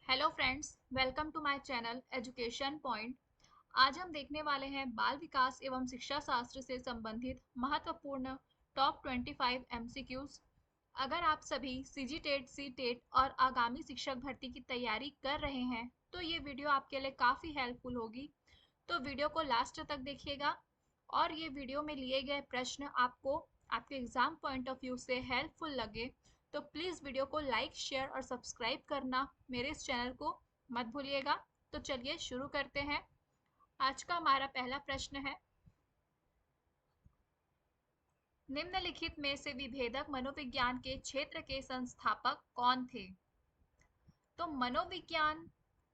Hello friends, welcome to my channel education point. आज हम देखने वाले हैं बाल विकास एवं शिक्षा शास्त्र से संबंधित महत्वपूर्ण टॉप 25 एमसीक्यूज। अगर आप सभी सीजी टेट, सी टेट और आगामी शिक्षक भर्ती की तैयारी कर रहे हैं तो ये वीडियो आपके लिए काफ़ी हेल्पफुल होगी। तो वीडियो को लास्ट तक देखिएगा और ये वीडियो में लिए गए प्रश्न आपको आपके एग्जाम पॉइंट ऑफ व्यू से हेल्पफुल लगे तो प्लीज़ वीडियो को लाइक, शेयर और सब्सक्राइब करना मेरे इस चैनल को मत भूलिएगा। तो चलिए शुरू करते हैं। आज का हमारा पहला प्रश्न है, निम्नलिखित में से विभेदक मनोविज्ञान के क्षेत्र के संस्थापक कौन थे? तो मनोविज्ञान,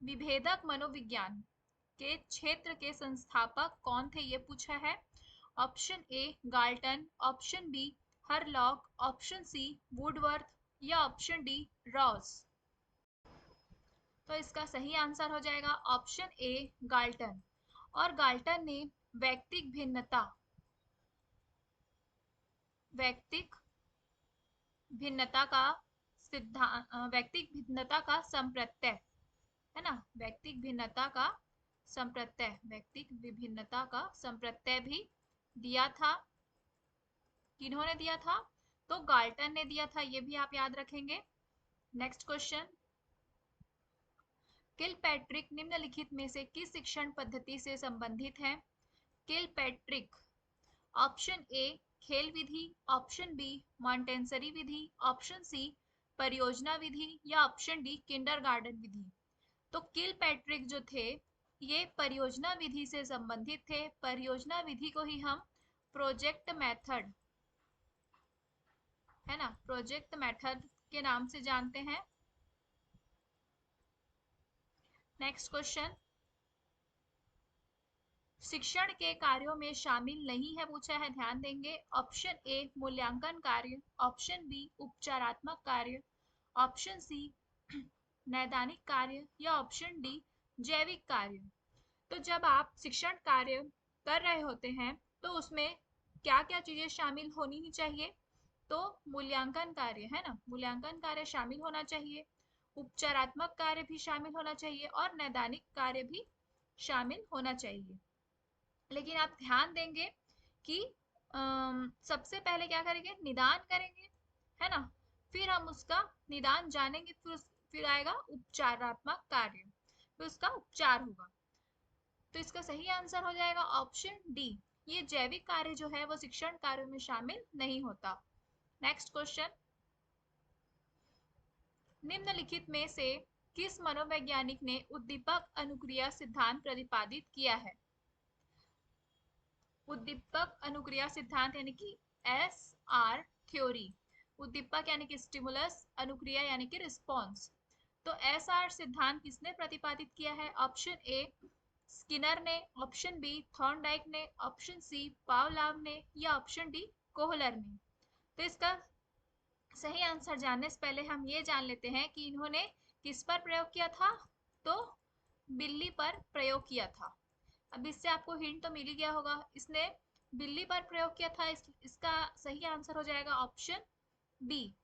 विभेदक मनोविज्ञान के क्षेत्र के संस्थापक कौन थे ये पूछा है। Option A Galton, option B Hurlock, option C Woodworth या ऑप्शन डी रॉस। तो इसका सही आंसर हो जाएगा ऑप्शन ए गाल्टन। और गाल्टन ने वैयक्तिक भिन्नता, वैयक्तिक भिन्नता का सिद्धांत, वैयक्तिक भिन्नता का संप्रत्यय, है ना, वैयक्तिक भिन्नता का संप्रत्यय, वैयक्तिक विभिन्नता का संप्रत्यय भी दिया था। किन्होंने दिया था? तो गाल्टन ने दिया था, ये भी आप याद रखेंगे। नेक्स्ट क्वेश्चन, किलपैट्रिक निम्नलिखित में से किस शिक्षण पद्धति से संबंधित है? किलपैट्रिक, ऑप्शन ए खेल विधि, ऑप्शन बी मॉन्टेसरी विधि, ऑप्शन सी परियोजना विधि या ऑप्शन डी किंडरगार्टन विधि। तो किलपैट्रिक जो थे ये परियोजना विधि से संबंधित थे। परियोजना विधि को ही हम प्रोजेक्ट मेथड, है ना, प्रोजेक्ट मेथड के नाम से जानते हैं। नेक्स्ट क्वेश्चन, शिक्षण के कार्यों में शामिल नहीं है पूछा है, ध्यान देंगे। ऑप्शन ए मूल्यांकन कार्य, ऑप्शन बी उपचारात्मक कार्य, ऑप्शन सी नैदानिक कार्य या ऑप्शन डी जैविक कार्य। तो जब आप शिक्षण कार्य कर रहे होते हैं तो उसमें क्या क्या चीजें शामिल होनी ही चाहिए? तो मूल्यांकन कार्य, है ना, मूल्यांकन कार्य शामिल होना चाहिए, उपचारात्मक कार्य भी शामिल होना चाहिए और नैदानिक कार्य भी शामिल होना चाहिए। लेकिन आप ध्यान देंगे कि सबसे पहले क्या करेंगे? निदान करेंगे, है ना, फिर हम उसका निदान जानेंगे, फिर आएगा उपचारात्मक कार्य, फिर उसका उपचार होगा। तो इसका सही आंसर हो जाएगा ऑप्शन डी। ये जैविक कार्य जो है वो शिक्षण कार्य में शामिल नहीं होता। नेक्स्ट क्वेश्चन, निम्नलिखित में से किस मनोवैज्ञानिक ने उद्दीपक अनुक्रिया सिद्धांत प्रतिपादित किया है? उद्दीपक अनुक्रिया सिद्धांत यानी कि SR थ्योरी। उद्दीपक यानी कि स्टिमुलस, अनुक्रिया यानी कि रिस्पॉन्स। तो SR सिद्धांत किसने प्रतिपादित किया है? ऑप्शन ए स्किनर ने, ऑप्शन बी थॉर्नडाइक ने, ऑप्शन सी पावलाव ने या ऑप्शन डी कोहलर ने। तो इसका सही आंसर जानने से पहले हम ये जान लेते हैं कि इन्होंने किस पर प्रयोग किया था। तो बिल्ली पर प्रयोग किया था। अब इससे आपको हिंट तो मिल ही गया होगा, इसने बिल्ली पर प्रयोग किया था। इसका सही आंसर हो जाएगा ऑप्शन बी।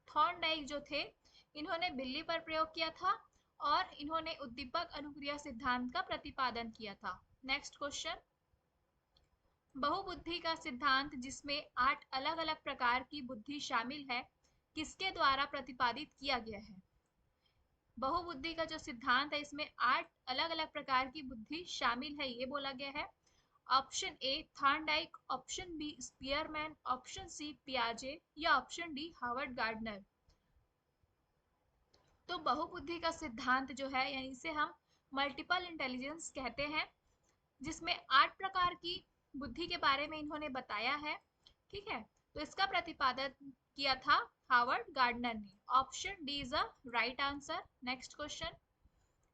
थॉर्नडाइक जो थे इन्होंने बिल्ली पर प्रयोग किया था और इन्होंने उद्दीपक अनुक्रिया सिद्धांत का प्रतिपादन किया था। नेक्स्ट क्वेश्चन, बहुबुद्धि का सिद्धांत जिसमें 8 अलग अलग प्रकार की बुद्धि शामिल है किसके द्वारा प्रतिपादित किया गया है? बहुबुद्धि का जो सिद्धांत है इसमें 8 अलग अलग प्रकार की बुद्धि शामिल है ये बोला गया है। Option A Thorndike, option B Spearman, option C पियाजे या ऑप्शन डी हार्वर्ड गार्डनर। तो बहुबुद्धि का सिद्धांत जो है यानी इसे हम मल्टीपल इंटेलिजेंस कहते हैं, जिसमें 8 प्रकार की बुद्धि के बारे में इन्होंने बताया है। ठीक है, तो इसका प्रतिपादन किया था हार्वर्ड गार्डनर ने। Option D is a right answer. Next question,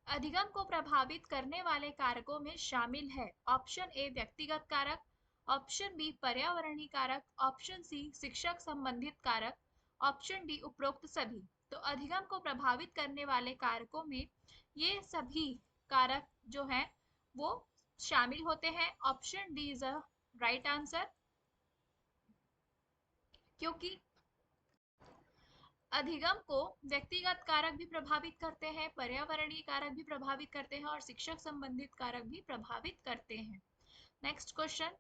अधिगम को प्रभावित करने वाले कारकों में शामिल है। ऑप्शन ए व्यक्तिगत कारक, ऑप्शन बी पर्यावरणीय कारक, ऑप्शन सी शिक्षक संबंधित कारक, ऑप्शन डी उपरोक्त सभी। तो अधिगम को प्रभावित करने वाले कारकों में ये सभी कारक जो हैं वो शामिल होते हैं। Option D is a right answer, क्योंकि अधिगम को व्यक्तिगत कारक भी प्रभावित करते हैं, पर्यावरणीय कारक भी प्रभावित करते हैं और शिक्षक संबंधित कारक भी प्रभावित करते हैं। नेक्स्ट क्वेश्चन,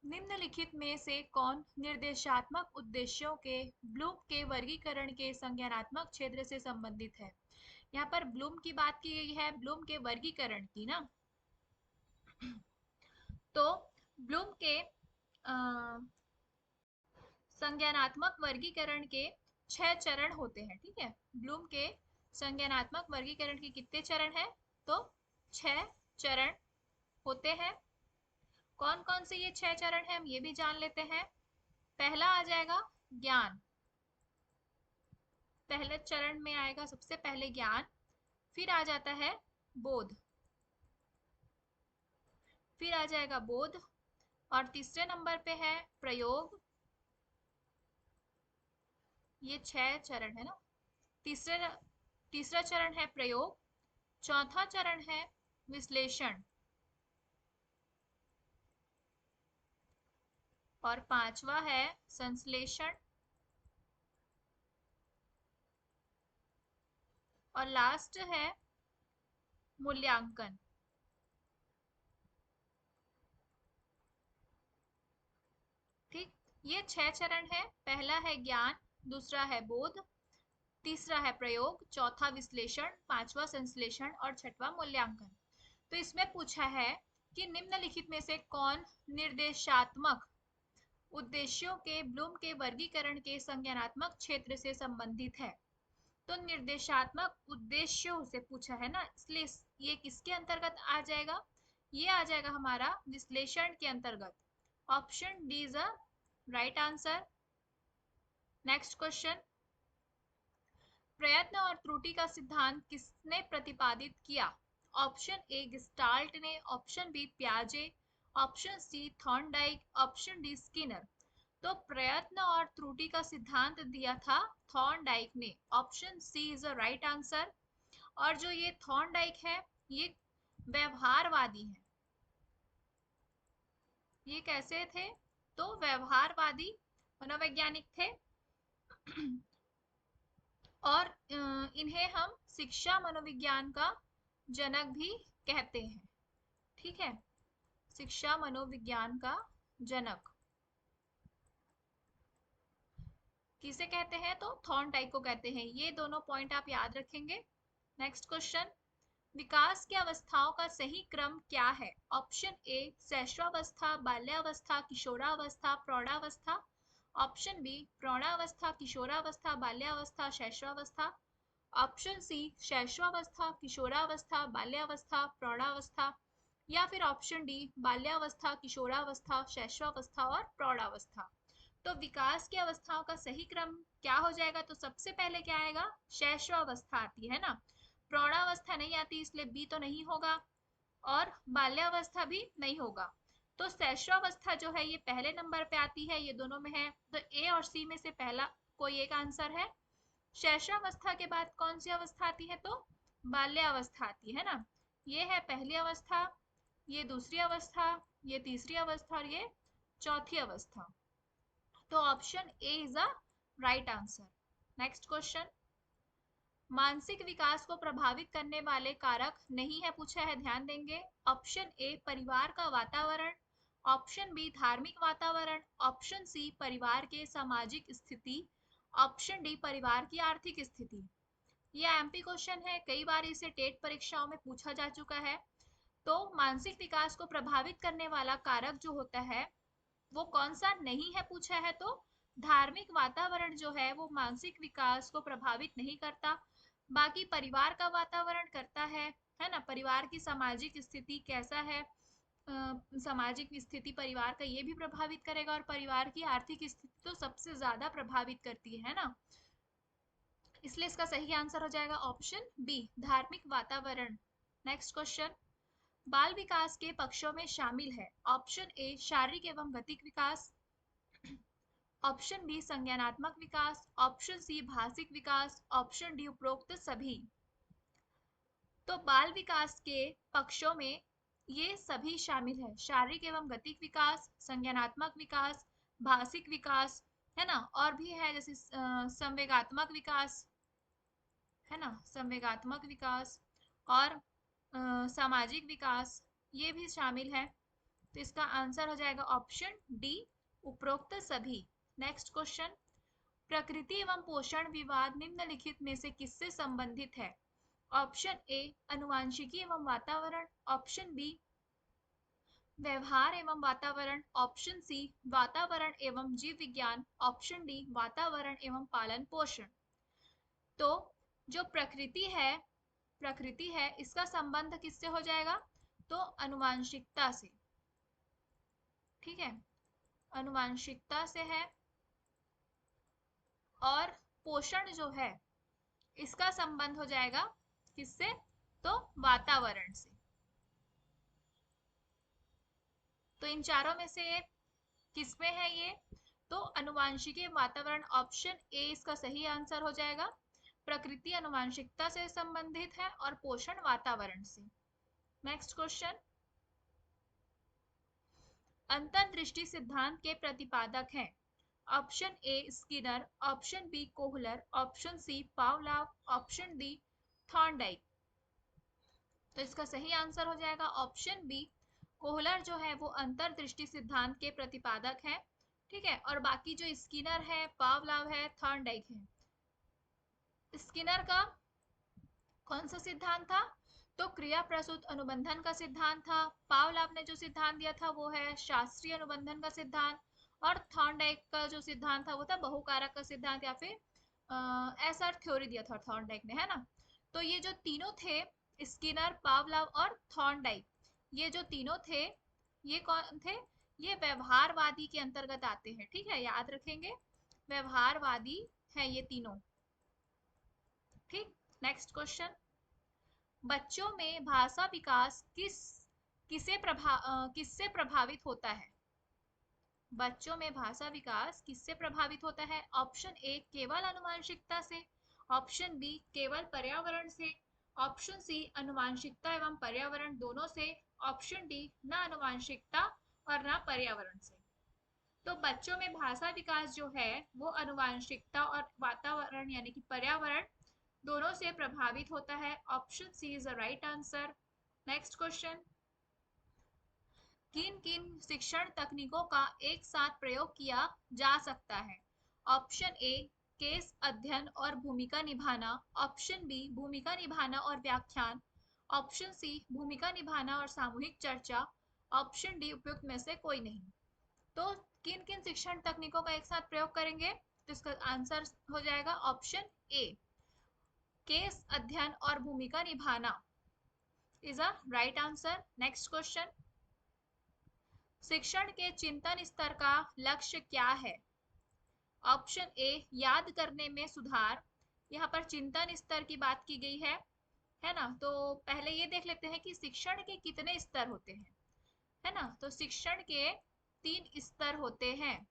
निम्नलिखित में से कौन निर्देशात्मक उद्देश्यों के ब्लूम के वर्गीकरण के संज्ञानात्मक क्षेत्र से संबंधित है? यहाँ पर ब्लूम की बात की गई है, ब्लूम के वर्गीकरण की ना। तो ब्लूम के संज्ञानात्मक वर्गीकरण के 6 चरण होते हैं, ठीक है। ब्लूम के संज्ञानात्मक वर्गीकरण के कितने चरण हैं? तो 6 चरण होते हैं। कौन कौन से ये 6 चरण हैं, हम ये भी जान लेते हैं। पहला आ जाएगा ज्ञान, पहले चरण में आएगा सबसे पहले ज्ञान, फिर आ जाता है बोध, फिर आ जाएगा बोध, और तीसरे नंबर पे है प्रयोग। ये 6 चरण है ना। तीसरा चरण है प्रयोग, चौथा चरण है विश्लेषण, और पांचवा है संश्लेषण, और लास्ट है मूल्यांकन। ठीक, ये 6 चरण है। पहला है ज्ञान, दूसरा है बोध, तीसरा है प्रयोग, चौथा विश्लेषण, पांचवा संश्लेषण और छठवां मूल्यांकन। तो इसमें पूछा है कि निम्नलिखित में से कौन निर्देशात्मक उद्देश्यों के ब्लूम के वर्गीकरण के संज्ञानात्मक क्षेत्र से संबंधित है? तो निर्देशात्मक उद्देश्यों से पूछा है ना, इसलिए ये किसके अंतर्गत आ जाएगा? ये आ जाएगा हमारा विश्लेषण के अंतर्गत। Option D is a right answer. Next question, प्रयत्न और त्रुटि का सिद्धांत किसने प्रतिपादित किया? ऑप्शन ए गेस्टाल्ट ने, ऑप्शन बी पियाजे, option C Thorndike, option D Skinner. तो प्रयत्न और त्रुटि का सिद्धांत दिया था थॉर्नडाइक ने। Option C is a right answer. और जो ये थॉर्नडाइक है, ये व्यवहारवादी है। ये कैसे थे? तो व्यवहारवादी मनोवैज्ञानिक थे। और इन्हें हम शिक्षा मनोविज्ञान का जनक भी कहते हैं, ठीक है। शिक्षा मनोविज्ञान का जनक किसे कहते हैं? तो थॉर्नडाइक को कहते हैं। ये दोनों पॉइंट आप याद रखेंगे। नेक्स्ट क्वेश्चन, विकास की अवस्थाओं का सही क्रम क्या है? ऑप्शन ए शैशवावस्था, बाल्यावस्था, किशोरावस्था, प्रौढ़ावस्था, ऑप्शन बी प्रौढ़ावस्था, किशोरावस्था, बाल्यावस्था, शैशवावस्था, ऑप्शन सी शैशवावस्था, किशोरावस्था, बाल्यावस्था, प्रौढ़ावस्था, या फिर ऑप्शन डी बाल्यावस्था, किशोरावस्था, शैशवावस्था और प्रौढ़ावस्था। तो विकास की अवस्थाओं का सही क्रम क्या हो जाएगा? तो सबसे पहले क्या आएगा? शैशवावस्था आती है ना, प्रौढ़ावस्था नहीं आती, इसलिए बी तो नहीं होगा, और बाल्यावस्था भी नहीं होगा। तो शैशवावस्था जो है ये पहले नंबर पे आती है, ये दोनों में है। तो ए और सी में से पहला कोई एक आंसर है। शैशवावस्था के बाद कौन सी अवस्था आती है? तो बाल्यावस्था आती है ना। ये है पहली अवस्था, ये दूसरी अवस्था, ये तीसरी अवस्था और ये चौथी अवस्था। तो option A is a right answer. Next question, मानसिक विकास को प्रभावित करने वाले कारक नहीं है पूछा है, ध्यान देंगे। ऑप्शन ए परिवार का वातावरण, ऑप्शन बी धार्मिक वातावरण, ऑप्शन सी परिवार के सामाजिक स्थिति, ऑप्शन डी परिवार की आर्थिक स्थिति। यह एमपी क्वेश्चन है, कई बार इसे टेट परीक्षाओं में पूछा जा चुका है। तो मानसिक विकास को प्रभावित करने वाला कारक जो होता है वो कौन सा नहीं है पूछा है, तो धार्मिक वातावरण जो है वो मानसिक विकास को प्रभावित नहीं करता। बाकी परिवार का वातावरण करता है ना। परिवार की सामाजिक स्थिति कैसा है, सामाजिक स्थिति परिवार का ये भी प्रभावित करेगा, और परिवार की आर्थिक स्थिति तो सबसे ज्यादा प्रभावित करती है ना। इसलिए इसका सही आंसर हो जाएगा ऑप्शन बी धार्मिक वातावरण। नेक्स्ट क्वेश्चन, बाल विकास के पक्षों में शामिल है। ऑप्शन ए शारीरिक एवं गतिक विकास, ऑप्शन बी संज्ञानात्मक विकास, ऑप्शन सी भाषिक विकास, ऑप्शन डी उपरोक्त सभी। तो बाल विकास के पक्षों में ये सभी शामिल है, शारीरिक एवं गतिक विकास, संज्ञानात्मक विकास, भाषिक विकास है ना। और भी है जैसे संवेगात्मक विकास, है ना, संवेगात्मक विकास और सामाजिक विकास, ये भी शामिल है। तो इसका आंसर हो जाएगा ऑप्शन डी, उपरोक्त सभी। नेक्स्ट क्वेश्चन, प्रकृति एवं पोषण विवाद निम्नलिखित में से किससे संबंधित है? ऑप्शन ए आनुवांशिकी एवं वातावरण, ऑप्शन बी व्यवहार एवं वातावरण, ऑप्शन सी वातावरण एवं जीव विज्ञान, ऑप्शन डी वातावरण एवं पालन पोषण। तो जो प्रकृति है इसका संबंध किससे हो जाएगा? तो आनुवांशिकता से, ठीक है, आनुवांशिकता से है। और पोषण जो है इसका संबंध हो जाएगा किससे? तो वातावरण से। तो इन चारों में से किसमें है ये? तो आनुवांशिकी वातावरण, ऑप्शन ए इसका सही आंसर हो जाएगा। प्रकृति आनुवांशिकता से संबंधित है और पोषण वातावरण से। नेक्स्ट क्वेश्चन, अंतर्दृष्टि सिद्धांत के प्रतिपादक हैं? Option A Skinner, option B Kohler, option C Pavlov, option D Thorndike. तो इसका सही आंसर हो जाएगा ऑप्शन बी, कोहलर जो है वो अंतर्दृष्टि सिद्धांत के प्रतिपादक है, ठीक है। और बाकी जो स्किनर है, पावलव है, थॉर्नडाइक है। स्किनर का कौन सा सिद्धांत था? तो क्रिया प्रसूत अनुबंधन का सिद्धांत था। पावलव ने जो सिद्धांत दिया था वो है शास्त्रीय अनुबंधन का सिद्धांत। और थॉर्नडाइक का जो सिद्धांत था वो था बहुकारक का सिद्धांत, या फिर ऐसा थ्योरी दिया था थॉर्नडाइक ने, है ना। तो ये जो तीनों थे, स्किनर, पावलव और थॉर्नडाइक, ये जो तीनों थे ये कौन थे? ये व्यवहारवादी के अंतर्गत आते हैं, ठीक है, याद रखेंगे, व्यवहारवादी है ये तीनों, ठीक। नेक्स्ट क्वेश्चन, बच्चों में भाषा विकास किससे प्रभावित होता है? बच्चों में भाषा विकास किससे प्रभावित होता है? ऑप्शन ए केवल आनुवांशिकता से, ऑप्शन बी केवल पर्यावरण से, ऑप्शन सी आनुवांशिकता एवं पर्यावरण दोनों से, ऑप्शन डी न आनुवांशिकता और न पर्यावरण से। तो बच्चों में भाषा विकास जो है वो आनुवांशिकता और वातावरण यानी कि पर्यावरण दोनों से प्रभावित होता है। Option C is the right answer. Next question, किन किन शिक्षण तकनीकों का एक साथ प्रयोग किया जा सकता है? ऑप्शन ए केस अध्ययन और भूमिका निभाना, ऑप्शन बी भूमिका निभाना और व्याख्यान, ऑप्शन सी भूमिका निभाना और सामूहिक चर्चा, ऑप्शन डी उपयुक्त में से कोई नहीं। तो किन किन शिक्षण तकनीकों का एक साथ प्रयोग करेंगे? तो इसका आंसर हो जाएगा ऑप्शन ए केस अध्ययन और भूमिका निभाना is a right answer. Next question, शिक्षण के चिंतन स्तर का लक्ष्य क्या है? ऑप्शन ए याद करने में सुधार, यहाँ पर चिंतन स्तर की बात की गई है ना। तो पहले ये देख लेते हैं कि शिक्षण के कितने स्तर होते हैं, है ना। तो शिक्षण के 3 स्तर होते हैं,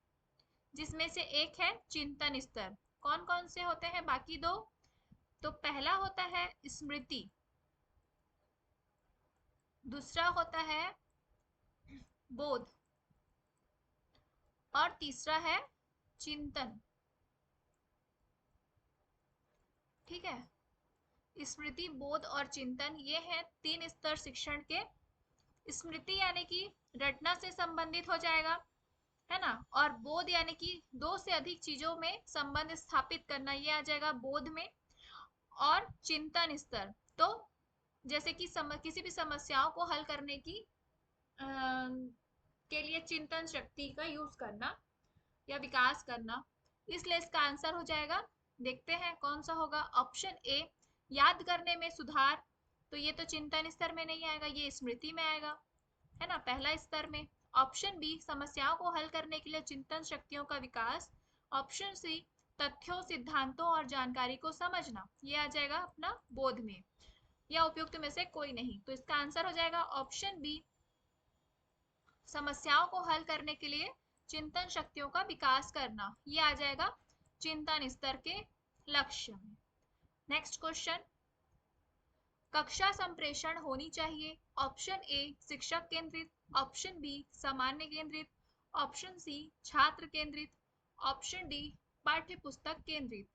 जिसमें से एक है चिंतन स्तर। कौन कौन से होते हैं बाकी दो? तो पहला होता है स्मृति, दूसरा होता है बोध और तीसरा है चिंतन, ठीक है। स्मृति, बोध और चिंतन, ये हैं 3 स्तर शिक्षण के। स्मृति यानी कि रटना से संबंधित हो जाएगा, है ना। और बोध यानी कि 2 से अधिक चीजों में संबंध स्थापित करना, ये आ जाएगा बोध में। और चिंतन स्तर तो जैसे कि किसी भी समस्याओं को हल करने की के लिए चिंतन शक्ति का यूज करना या विकास करना, इसलिए इसका आंसर हो जाएगा, देखते हैं कौन सा होगा, ऑप्शन ए याद करने में सुधार। तो ये तो चिंतन स्तर में नहीं आएगा, ये स्मृति में आएगा, है ना, पहला स्तर में। ऑप्शन बी समस्याओं को हल करने के लिए चिंतन शक्तियों का विकास, ऑप्शन सी तथ्यों, सिद्धांतों और जानकारी को समझना, ये आ जाएगा अपना बोध में, या उपयुक्त में से कोई नहीं। तो इसका आंसर हो जाएगा ऑप्शन बी समस्याओं को हल करने के लिए चिंतन शक्तियों का विकास करना, ये आ जाएगा चिंतन स्तर के लक्ष्य में। नेक्स्ट क्वेश्चन, कक्षा संप्रेषण होनी चाहिए? ऑप्शन ए शिक्षक केंद्रित, ऑप्शन बी सामान्य केंद्रित, ऑप्शन सी छात्र केंद्रित, ऑप्शन डी पाठ्य पुस्तक केंद्रित।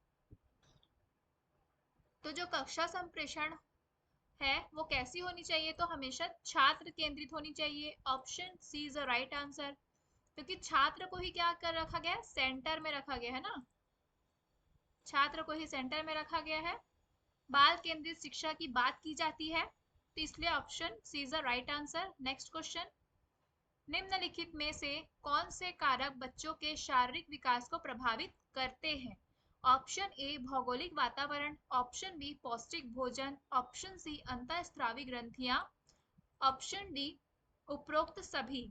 तो जो कक्षा संप्रेषण है वो कैसी होनी चाहिए, तो हमेशा छात्र केंद्रित होनी चाहिए। Option C is the right answer, क्योंकि छात्र को ही क्या कर रखा गया है, सेंटर में रखा गया है ना, छात्र को ही सेंटर में रखा गया है। बाल केंद्रित शिक्षा की बात की जाती है, तो इसलिए option C is the right answer. Next question, निम्नलिखित में से कौन से कारक बच्चों के शारीरिक विकास को प्रभावित करते हैं। ऑप्शन ए भौगोलिक वातावरण, ऑप्शन बी पौष्टिक भोजन, ऑप्शन सी अंतःस्रावी ग्रंथियां, ऑप्शन डी उपरोक्त सभी।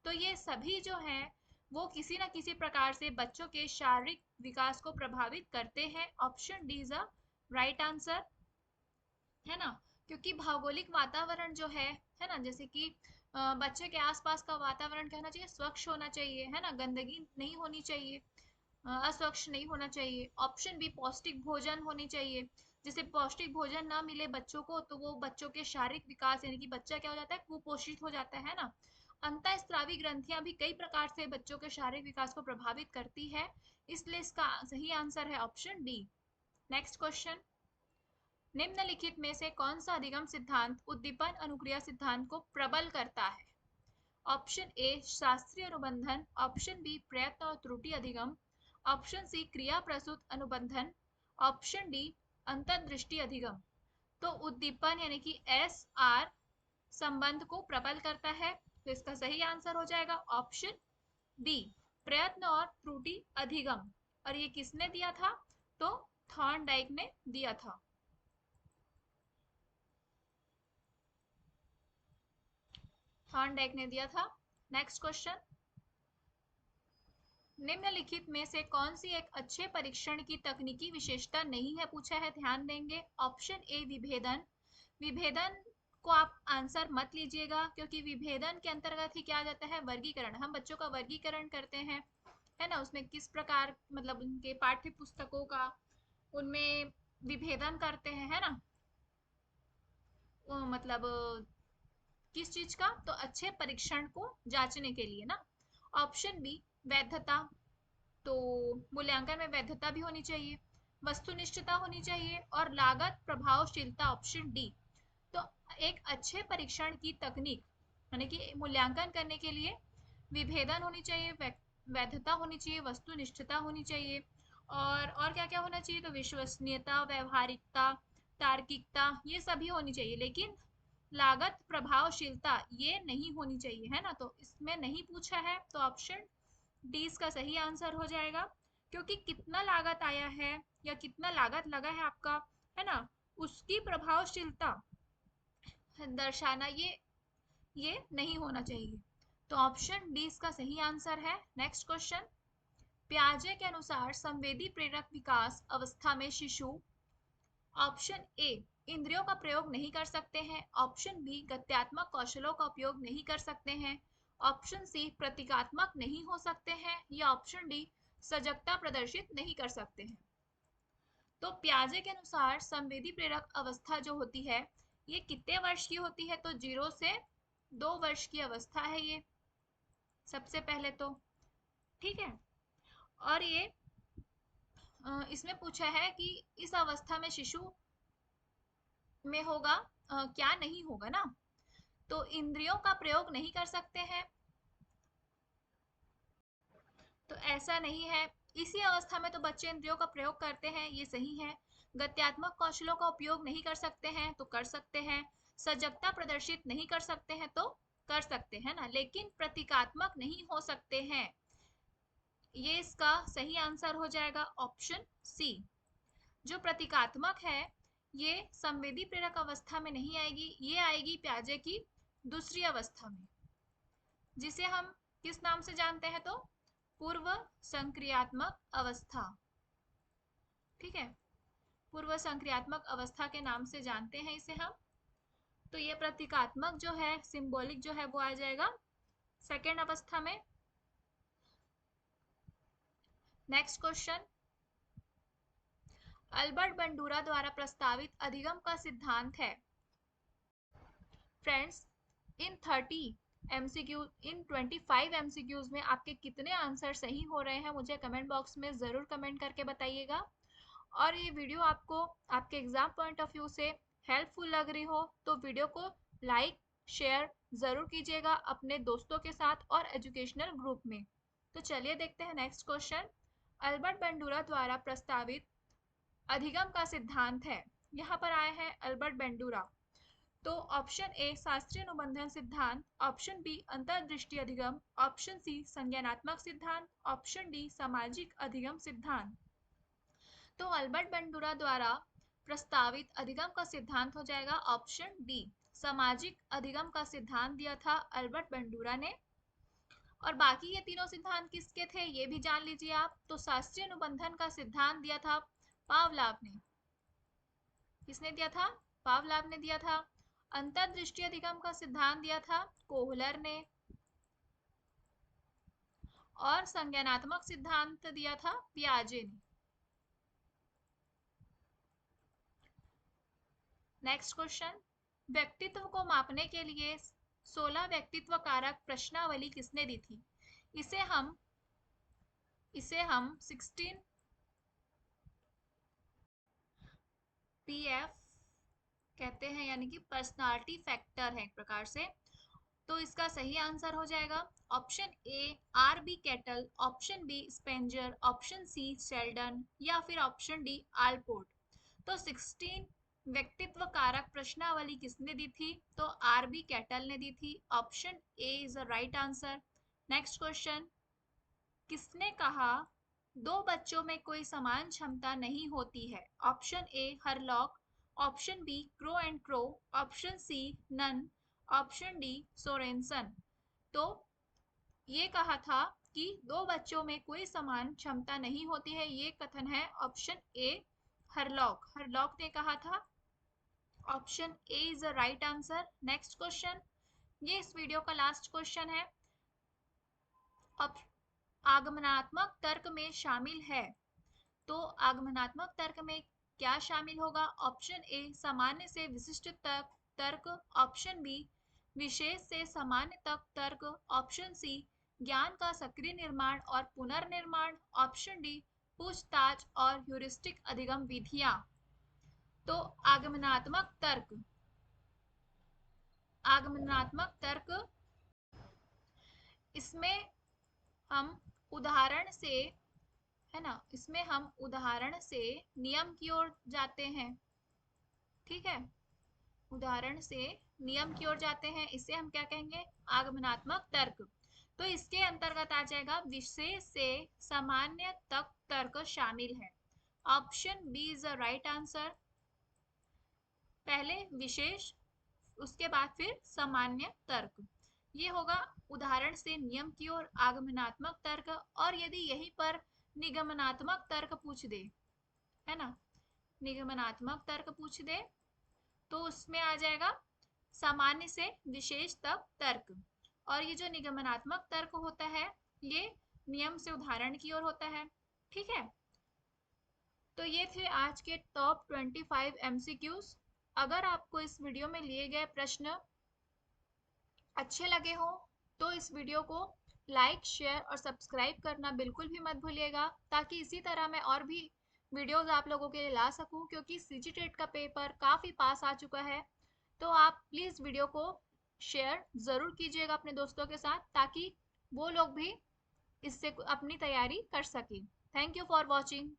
तो ये सभी जो हैं वो किसी न किसी प्रकार से बच्चों के शारीरिक विकास को प्रभावित करते हैं। Option D is the right answer, है ना। क्योंकि भौगोलिक वातावरण जो है ना, जैसे कि बच्चे के आसपास का वातावरण क्या होना चाहिए, स्वच्छ होना चाहिए, है ना, गंदगी नहीं होनी चाहिए, अस्वच्छ नहीं होना चाहिए। ऑप्शन बी पौष्टिक भोजन होनी चाहिए, जैसे पौष्टिक भोजन ना मिले बच्चों को तो वो बच्चों के शारीरिक विकास यानी कि बच्चा क्या हो जाता है, कुपोषित हो जाता है ना। अंतःस्रावी ग्रंथियां भी कई प्रकार से बच्चों के शारीरिक विकास को प्रभावित करती है, इसलिए इसका सही आंसर है ऑप्शन डी। नेक्स्ट क्वेश्चन, निम्नलिखित में से कौन सा अधिगम सिद्धांत उद्दीपन अनुक्रिया सिद्धांत को प्रबल करता है। ऑप्शन ए शास्त्रीय अनुबंधन, ऑप्शन बी प्रयत्न और त्रुटि अधिगम, ऑप्शन सी क्रिया प्रसूत अनुबंधन, ऑप्शन डी अंतर्दृष्टि अधिगम। तो उद्दीपन यानी कि एस आर संबंध को प्रबल करता है, तो इसका सही आंसर हो जाएगा ऑप्शन डी प्रयत्न और त्रुटि अधिगम। और ये किसने दिया था, तो थॉर्नडाइक ने दिया था। थॉर्नडाइक ने दिया था। नेक्स्ट क्वेश्चन, निम्नलिखित में से कौन सी एक अच्छे परीक्षण की तकनीकी विशेषता नहीं है, पूछा है, ध्यान देंगे। ऑप्शन ए विभेदन, विभेदन को आप आंसर मत लीजिएगा, क्योंकि विभेदन के अंतर्गत ही क्या आ जाता है, वर्गीकरण। हम बच्चों का वर्गीकरण करते हैं, है ना, उसमें किस प्रकार मतलब उनके पाठ्य पुस्तकों का उनमें विभेदन करते हैं, है ना, मतलब किस चीज का, तो अच्छे परीक्षण को जांचने के लिए ना। ऑप्शन बी वैधता, तो मूल्यांकन में वैधता भी होनी चाहिए, वस्तुनिष्ठता होनी चाहिए और लागत प्रभावशीलता ऑप्शन डी। तो एक अच्छे परीक्षण की तकनीक यानी कि मूल्यांकन करने के लिए विभेदन होनी चाहिए, वैधता होनी चाहिए, वस्तुनिष्ठता होनी चाहिए, और क्या क्या होना चाहिए, तो विश्वसनीयता, व्यवहारिकता, तार्किकता, ये सभी होनी चाहिए, लेकिन लागत प्रभावशीलता ये नहीं होनी चाहिए, है ना। तो इसमें नहीं पूछा है, तो ऑप्शन डी इसका सही आंसर हो जाएगा। क्योंकि कितना लागत आया है या कितना लागत लगा है आपका, है ना, उसकी प्रभावशीलता दर्शाना ये नहीं होना चाहिए, तो ऑप्शन डी इसका सही आंसर है। नेक्स्ट क्वेश्चन, पियाजे के अनुसार संवेदी प्रेरक विकास अवस्था में शिशु, ऑप्शन ए इंद्रियों का प्रयोग नहीं कर सकते हैं, ऑप्शन बी गत्यात्मक कौशलों का उपयोग नहीं कर सकते हैं, ऑप्शन सी प्रतीकात्मक नहीं हो सकते हैं, या ऑप्शन डी सजगता प्रदर्शित नहीं कर सकते हैं। तो पियाजे के अनुसार संवेदी प्रेरक अवस्था जो होती है ये कितने वर्ष की होती है, तो 0 से 2 वर्ष की अवस्था है ये, सबसे पहले तो, ठीक है। और ये इसमें पूछा है कि इस अवस्था में शिशु में होगा क्या नहीं होगा ना, तो इंद्रियों का प्रयोग नहीं कर सकते हैं, तो ऐसा नहीं है। इसी अवस्था में तो बच्चे इंद्रियों का प्रयोग करते हैं, ये सही है। गत्यात्मक कौशलों का उपयोग नहीं कर सकते हैं, तो कर सकते हैं। सजगता प्रदर्शित नहीं कर सकते हैं, तो कर सकते हैं ना, लेकिन प्रतीकात्मक नहीं हो सकते हैं, ये इसका सही आंसर हो जाएगा ऑप्शन सी। जो प्रतीकात्मक है ये संवेदी प्रेरक अवस्था में नहीं आएगी, ये आएगी पियाजे की दूसरी अवस्था में, जिसे हम किस नाम से जानते हैं, तो पूर्व संक्रियात्मक अवस्था, ठीक है, पूर्व संक्रियात्मक अवस्था के नाम से जानते हैं इसे हम। तो ये प्रतीकात्मक जो है, सिंबॉलिक जो है, वो आ जाएगा सेकेंड अवस्था में। नेक्स्ट क्वेश्चन, अल्बर्ट बंडूरा द्वारा प्रस्तावित अधिगम का सिद्धांत है। Friends, in 30 MCQ, in 25 MCQs में आपके कितने आंसर सही हो रहे हैं मुझे कमेंट बॉक्स में ज़रूर कमेंट करके बताइएगा। और ये वीडियो आपको आपके एग्जाम पॉइंट ऑफ व्यू से हेल्पफुल लग रही हो तो वीडियो को लाइक शेयर ज़रूर कीजिएगा अपने दोस्तों के साथ और एजुकेशनल ग्रुप में। तो चलिए देखते हैं नेक्स्ट क्वेश्चन। अल्बर्ट बेंडूरा द्वारा प्रस्तावित अधिगम का सिद्धांत है। यहाँ पर आया है अल्बर्ट बेंडूरा। तो ऑप्शन ए शास्त्रीय अनुबंधन सिद्धांत, ऑप्शन बी अंतर्दृष्टि अधिगम, ऑप्शन सी संज्ञानात्मक सिद्धांत, ऑप्शन डी सामाजिक अधिगम सिद्धांत। तो अल्बर्ट बेंडूरा द्वारा प्रस्तावित अधिगम का सिद्धांत हो जाएगा ऑप्शन बी, सामाजिक अधिगम का सिद्धांत दिया था अल्बर्ट बेंडूरा ने। और बाकी ये तीनों सिद्धांत किसके थे ये भी जान लीजिए आप। तो शास्त्रीय अनुबंधन का सिद्धांत दिया था पावलाव ने। किसने दिया था? पावलाव ने दिया था। अंतर्दृष्टि अधिगम का सिद्धांत दिया था कोहलर ने। और संज्ञानात्मक सिद्धांत दिया था पियाजे ने। Next question. व्यक्तित्व को मापने के लिए 16 व्यक्तित्व कारक प्रश्नावली किसने दी थी? इसे हम 16 पीएफ कहते हैं, यानी कि पर्सनालिटी फैक्टर है एक प्रकार से। तो इसका सही आंसर हो जाएगा option A R B Cattell, option B Spranger, option C Sheldon या फिर ऑप्शन डी आलपोर्ट। तो 16 व्यक्तित्व कारक प्रश्नावली किसने दी थी? तो आर बी कैटल ने दी थी। Option A is the right answer. Next question. किसने कहा दो बच्चों में कोई समान क्षमता नहीं होती है? Option A Hurlock, option B Crow and Crow, option C Nunn, option D Sorenson. तो ये कहा था कि दो बच्चों में कोई समान क्षमता नहीं होती है, ये कथन है ऑप्शन ए हरलॉक। हरलॉक ने कहा था। Option A is the right answer. Next question. ये इस वीडियो का लास्ट क्वेश्चन है। आगमनात्मक तर्क में शामिल है। तो आगमनात्मक तर्क में क्या शामिल होगा? ऑप्शन ए सामान्य से विशिष्ट तक तर्क, ऑप्शन बी विशेष से सामान्य तक तर्क, ऑप्शन सी ज्ञान का सक्रिय निर्माण और पुनर्निर्माण, ऑप्शन डी पूछताछ और ह्यूरिस्टिक अधिगम विधियां। तो आगमनात्मक तर्क इसमें हम उदाहरण से, है ना, इसमें हम उदाहरण से नियम की ओर जाते हैं। ठीक है, उदाहरण से नियम की ओर जाते हैं, इसे हम क्या कहेंगे? आगमनात्मक तर्क। तो इसके अंतर्गत आ जाएगा विशेष से सामान्य तक तर्क शामिल है। Option B is the right answer. पहले विशेष, उसके बाद फिर सामान्य तर्क, ये होगा उदाहरण से नियम की ओर आगमनात्मक तर्क। और यदि यहीं पर निगमनात्मक तर्क पूछ दे, है ना, निगमनात्मक तर्क पूछ दे तो उसमें आ जाएगा सामान्य से विशेष तक तर्क। और ये जो निगमनात्मक तर्क होता है ये नियम से उदाहरण की ओर होता है। ठीक है, तो ये थे आज के टॉप 25 एमसीक्यूज। अगर आपको इस वीडियो में लिए गए प्रश्न अच्छे लगे हो तो इस वीडियो को लाइक शेयर और सब्सक्राइब करना बिल्कुल भी मत भूलिएगा, ताकि इसी तरह मैं और भी वीडियोस आप लोगों के लिए ला सकूं, क्योंकि सीजी टेट का पेपर काफ़ी पास आ चुका है। तो आप प्लीज़ वीडियो को शेयर ज़रूर कीजिएगा अपने दोस्तों के साथ, ताकि वो लोग भी इससे अपनी तैयारी कर सकें। Thank you for watching.